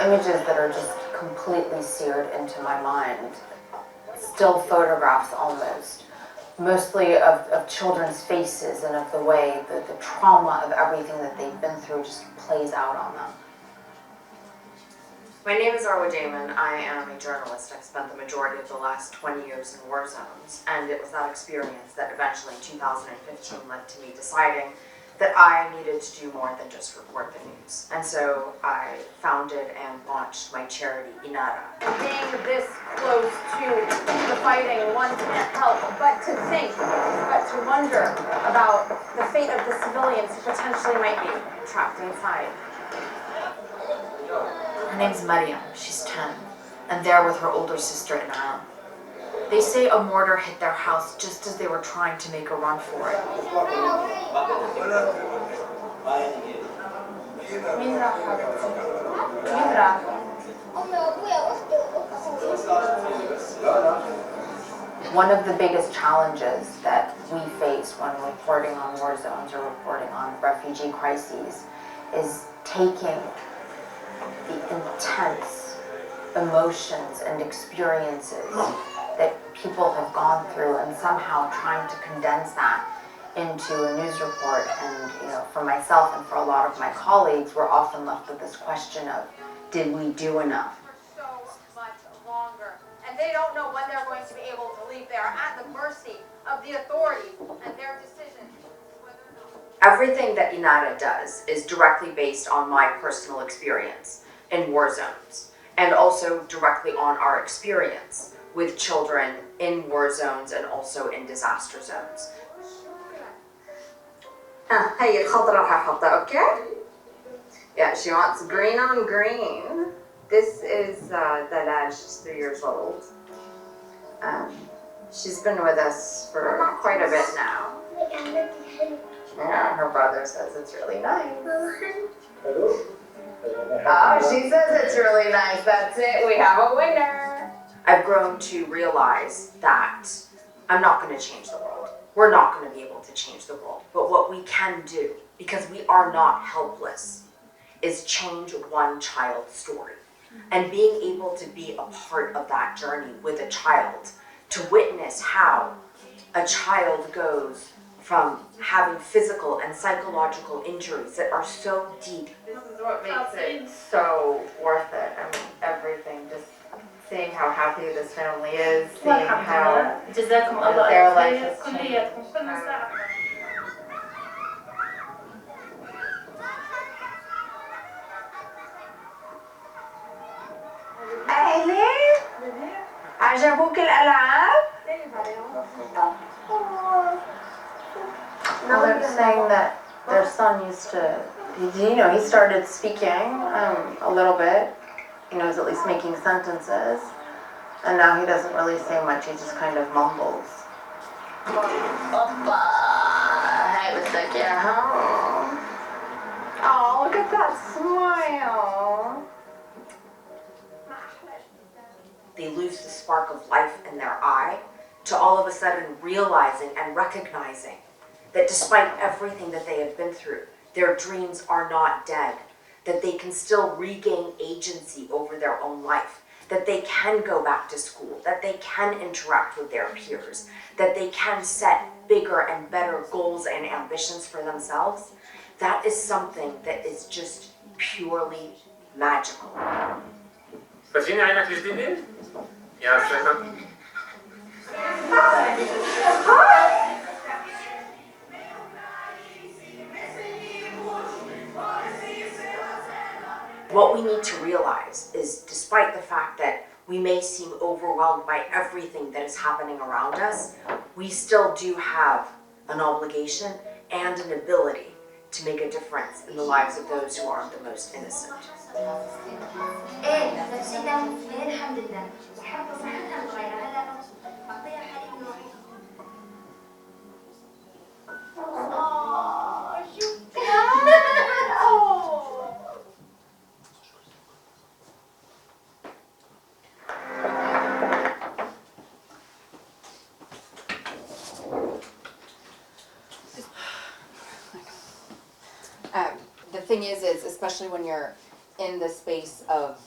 images that are just completely seared into my mind. Still photographs almost, mostly of children's faces and of the way that the trauma of everything that they've been through just plays out on them. My name is Arwa Damon. I am a journalist. I've spent the majority of the last 20 years in war zones, and it was that experience that eventually in 2015 led to me deciding that I needed to do more than just report the news. And so I founded and launched my charity, Inara. Being this close to the fighting, one can't help but to think, but to wonder about the fate of the civilians who potentially might be trapped inside. Her name's Mariam. She's 10, and there with her older sister Inara. They say a mortar hit their house just as they were trying to make a run for it. One of the biggest challenges that we face when reporting on war zones or reporting on refugee crises is taking the intense emotions and experiences that people have gone through and somehow trying to condense that into a news report. And for myself and for a lot of my colleagues, we're often left with this question of, did we do enough? For so much longer, and they don't know when they're going to be able to leave. They are at the mercy of the authorities and their decisions. Everything that Inara does is directly based on my personal experience in war zones, and also directly on our experience with children in war zones and also in disaster zones. Hey, okay? Yeah, she wants green on green. This is Dalal, she's 3 years old. She's been with us for quite a bit now. Yeah, her brother says it's really nice. Oh, she says it's really nice. That's it. We have a winner. I've grown to realize that I'm not going to change the world. We're not going to be able to change the world. But what we can do, because we are not helpless, is change one child's story. And being able to be a part of that journey with a child, to witness how a child goes from having physical and psychological injuries that are so deep. This is what makes it so worth it. I mean, everything, just seeing how happy this family is, seeing how their life has changed. أهلين عجبوك الألعاب؟ Well, they're saying that their son used to, he started speaking a little bit. He knows at least making sentences. And now he doesn't really say much, he just kind of mumbles. Oppa! Hey, بدك إياها? Oh, look at that smile! They lose the spark of life in their eye to all of a sudden realizing and recognizing that despite everything that they have been through, their dreams are not dead, that they can still regain agency over their own life, that they can go back to school, that they can interact with their peers, that they can set bigger and better goals and ambitions for themselves. That is something that is just purely magical. فاتحين عينك الجديدة؟ يا سلام. What we need to realize is, despite the fact that we may seem overwhelmed by everything that is happening around us, we still do have an obligation and an ability to make a difference in the lives of those who are the most innocent. The thing is especially when you're in the space of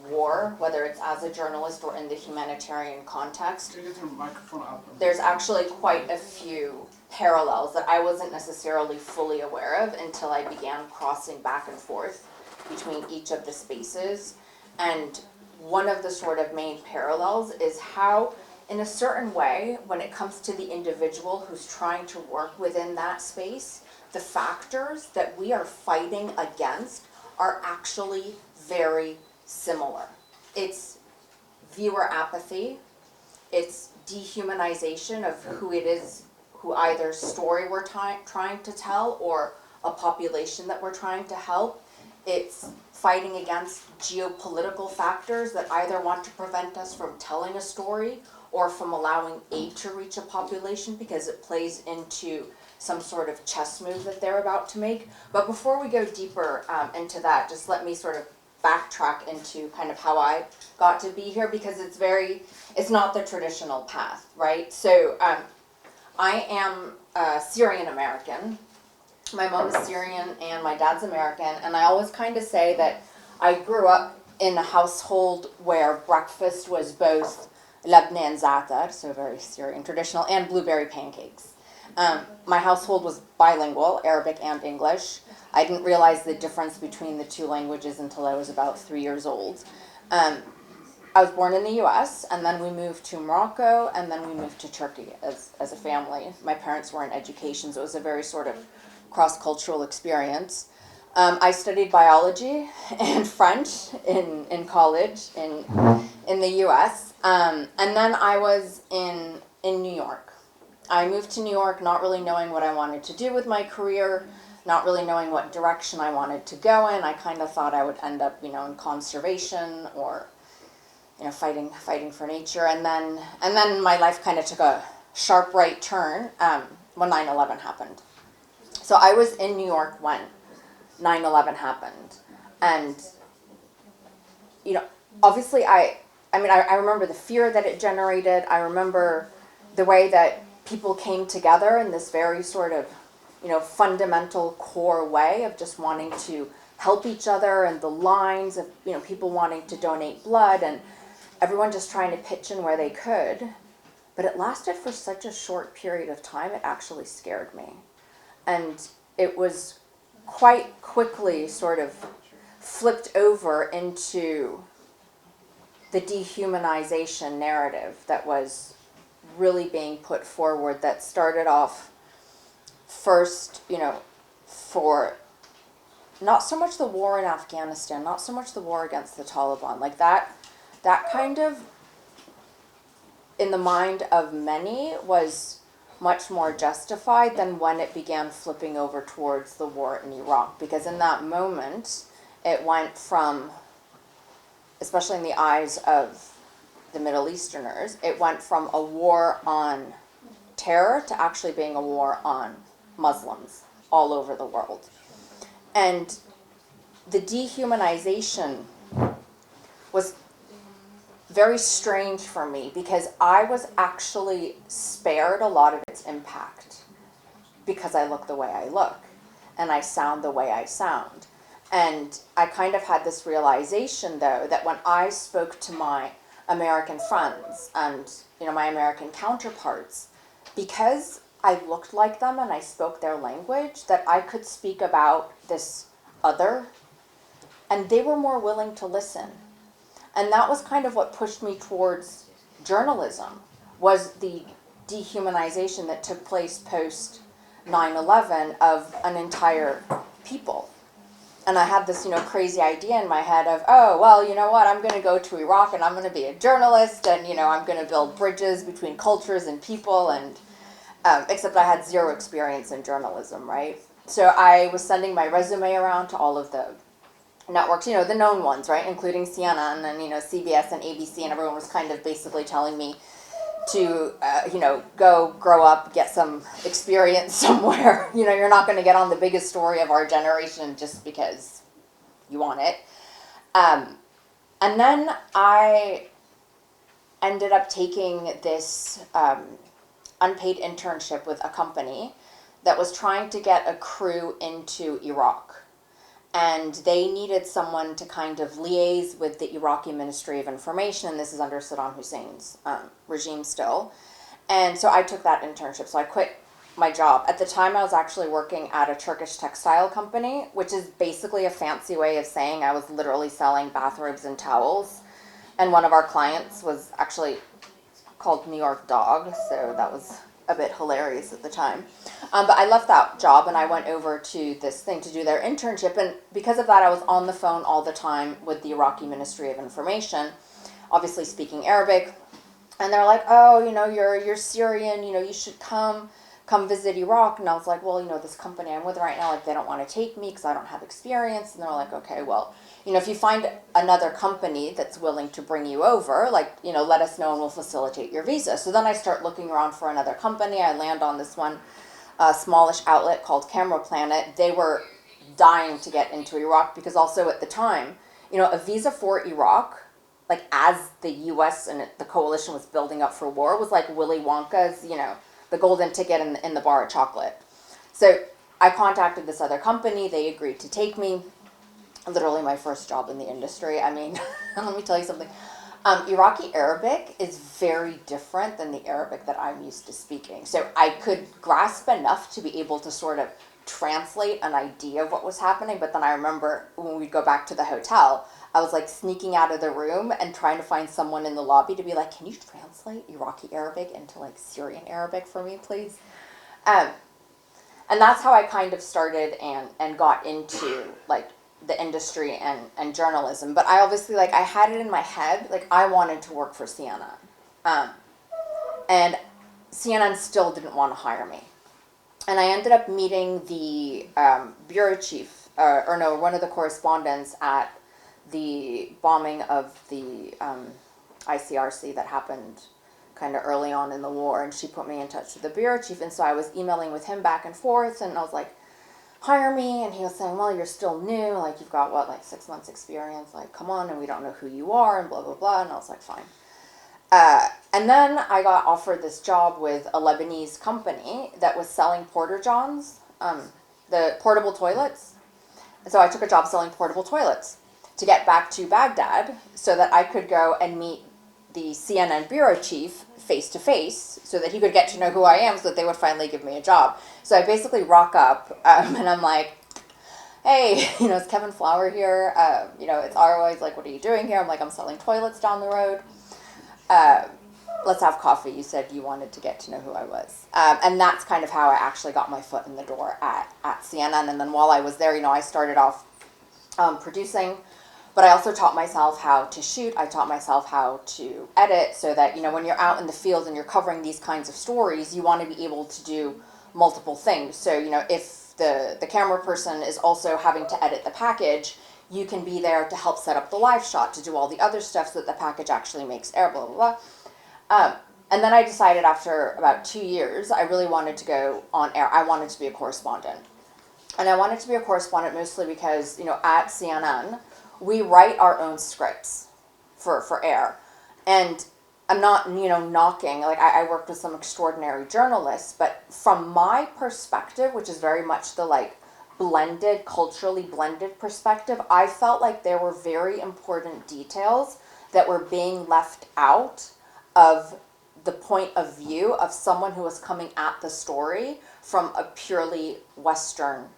war, whether it's as a journalist or in the humanitarian context, Can you get your microphone up? there's actually quite a few parallels that I wasn't necessarily fully aware of until I began crossing back and forth between each of the spaces. And one of the sort of main parallels is how, in a certain way, when it comes to the individual who's trying to work within that space, the factors that we are fighting against are actually very similar. It's viewer apathy, it's dehumanization of who it is, who either story we're trying to tell or a population that we're trying to help. It's fighting against geopolitical factors that either want to prevent us from telling a story or from allowing aid to reach a population because it plays into some sort of chess move that they're about to make. But before we go deeper into that, just let me sort of backtrack into kind of how I got to be here, because it's not the traditional path, right? So I am Syrian American. My mom is Syrian and my dad's American, and I always kind of say that I grew up in a household where breakfast was both labne and za'atar, so very Syrian traditional, and blueberry pancakes. My household was bilingual, Arabic and English. I didn't realize the difference between the two languages until I was about 3 years old. I was born in the US, and then we moved to Morocco, and then we moved to Turkey as a family. My parents were in education, so it was a very sort of cross-cultural experience. I studied biology and French in college in the US, and then I was in New York. I moved to New York not really knowing what I wanted to do with my career, not really knowing what direction I wanted to go in. I kind of thought I would end up, in conservation or, fighting for nature. And then my life kind of took a sharp right turn when 9/11 happened. So I was in New York when 9/11 happened, and obviously I remember the fear that it generated. I remember the way that people came together in this very sort of fundamental core way of just wanting to help each other, and the lines of people wanting to donate blood and everyone just trying to pitch in where they could. But it lasted for such a short period of time, it actually scared me. And it was quite quickly sort of flipped over into the dehumanization narrative that was really being put forward, that started off first, for not so much the war in Afghanistan, not so much the war against the Taliban, like that kind of, in the mind of many, was much more justified than when it began flipping over towards the war in Iraq. Because in that moment, it went from, especially in the eyes of the Middle Easterners, it went from a war on terror to actually being a war on Muslims all over the world. And the dehumanization was very strange for me, because I was actually spared a lot of its impact because I look the way I look and I sound the way I sound. And I kind of had this realization, though, that when I spoke to my American friends and my American counterparts, because I looked like them and I spoke their language, that I could speak about this other, and they were more willing to listen. And that was kind of what pushed me towards journalism, was the dehumanization that took place post 9/11 of an entire people. And I had this, crazy idea in my head of, oh, well, you know what, I'm going to go to Iraq and I'm going to be a journalist, and, I'm going to build bridges between cultures and people, and except I had zero experience in journalism, right? So I was sending my resume around to all of the networks, the known ones, right, including CNN and, CBS and ABC, and everyone was kind of basically telling me to, go grow up, get some experience somewhere. You're not going to get on the biggest story of our generation just because you want it. And then I ended up taking this unpaid internship with a company that was trying to get a crew into Iraq. and they needed someone to kind of liaise with the Iraqi Ministry of Information, and this is under Saddam Hussein's regime still. And so I took that internship. So I quit my job. At the time, I was actually working at a Turkish textile company, which is basically a fancy way of saying I was literally selling bathrobes and towels. And one of our clients was actually called New York Dog, so that was a bit hilarious at the time. But I left that job and I went over to this thing to do their internship. And because of that, I was on the phone all the time with the Iraqi Ministry of Information, obviously speaking Arabic. And they're like, oh, you're Syrian, you should come visit Iraq. And I was like, well, this company I'm with right now, like, they don't want to take me because I don't have experience. And they're like, okay, well, if you find another company that's willing to bring you over, like, let us know and we'll facilitate your visa. So then I start looking around for another company. I land on this one smallish outlet called Camera Planet. They were dying to get into Iraq because also at the time, a visa for Iraq, like as the U.S. and the coalition was building up for war, was like Willy Wonka's, the golden ticket in the bar of chocolate. So I contacted this other company. They agreed to take me. Literally my first job in the industry. I mean, let me tell you something. Iraqi Arabic is very different than the Arabic that I'm used to speaking. So I could grasp enough to be able to sort of translate an idea of what was happening. But then I remember when we'd go back to the hotel, I was like sneaking out of the room and trying to find someone in the lobby to be like, can you translate Iraqi Arabic into like Syrian Arabic for me, please? And that's how I kind of started and got into like the industry and journalism. But I obviously, like, I had it in my head, like, I wanted to work for CNN. And CNN still didn't want to hire me. And I ended up meeting the bureau chief, one of the correspondents at the bombing of the ICRC that happened kind of early on in the war. And she put me in touch with the bureau chief. And so I was emailing with him back and forth. And I was like, hire me. And he was saying, well, you're still new. Like, you've got, what, like 6 months experience. Like, come on. And we don't know who you are and blah, blah, blah. And I was like, fine. And then I got offered this job with a Lebanese company that was selling porta-johns, the portable toilets. And so I took a job selling portable toilets to get back to Baghdad so that I could go and meet the CNN bureau chief face to face so that he could get to know who I am so that they would finally give me a job. So I basically rock up and I'm like, hey, is Kevin Flower here? It's always like, what are you doing here? I'm like, I'm selling toilets down the road. Let's have coffee. You said you wanted to get to know who I was. And that's kind of how I actually got my foot in the door at CNN. And then while I was there, I started off producing, but I also taught myself how to shoot. I taught myself how to edit so that, when you're out in the field and you're covering these kinds of stories, you want to be able to do multiple things. So, if the camera person is also having to edit the package, you can be there to help set up the live shot, to do all the other stuff so that the package actually makes air, blah, blah, blah. And then I decided after about 2 years, I really wanted to go on air. I wanted to be a correspondent. And I wanted to be a correspondent mostly because, at CNN, we write our own scripts for air. And I'm not, knocking. Like, I worked with some extraordinary journalists, but from my perspective, which is very much the, culturally blended perspective, I felt like there were very important details that were being left out of the point of view of someone who was coming at the story from a purely Western